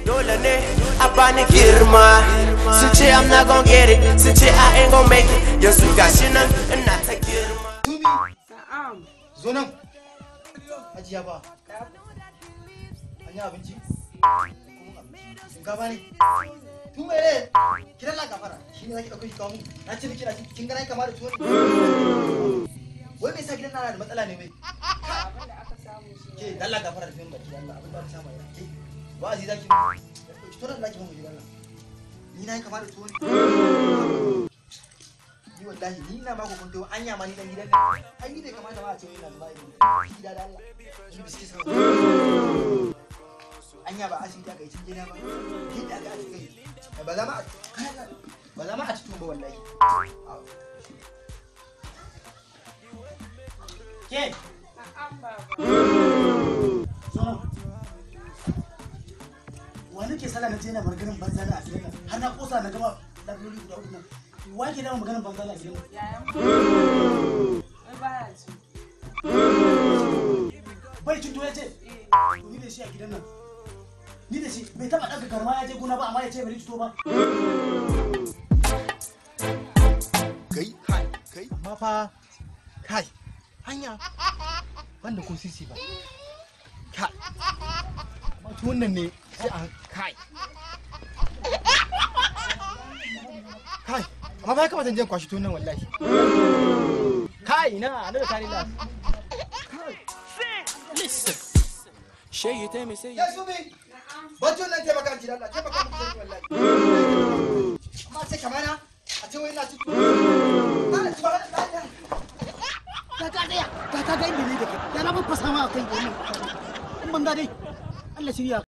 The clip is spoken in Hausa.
Dole ne a bani girma. Sun ce I'm not gonna get it. Sun ce I ain't gonna make it. Yanzu gashi nan ina ta girma. Na'am. Zo nan. Hajiya ba. An yi abinci? Shinkafa ne? Tun mere? Kiran la gafara. Shi ne zaki ɗauko shi kawo mu. Na ce miki na kin gana kama da tuwo ne. Wai me yasa gidan na da matsala ne wai? Ke dalla gafara da fiyan baki Allah abin da aka samu ya. Ke ba aziza ki. Ki tona Allah ki mu gidan Allah. Ni na yi kama da tuwo ne. Ni wallahi ni ina ma ko kunto anya ma ni dan gidan nan. Ai ni bai kamata ba a ce wai ina zuba ido. Gida da Allah. Ni biski sai. Anya ba asibiti aka yi cin gida ba. Ki da ga asibiti. Ba za ma a cikin ba wallahi. Ke? Na'am baba. Wani ke sala na je na maganin banza na a gidan nan. Har na kosa na gama lafiyoyi guda uku nan. Wa ke da maganin banza na a gidan nan? Yayan wai baya ci. Bai cin to ya ce? Ni da shi a gidan nan. Ni da shi bai taba daga garma ya je gona ba amma ya ce bai cito ba. Kai amma fa kai hanya banda ko sisi ba. Kai amma to wannan ne sai a kai amma fa kamata je kwashi tunan wallahi. Kai na da tare la. Listen. Shay you tell me say Ya subi. Bato nan ke baka jira Allah, ke baka mu sai wallahi. Amma sai kamana a ce wai ina ci. Ana ci ba da. Ka ga inda ne da kai. Ya na ba fasa ma kai. In ban ga dai. Allah shirya.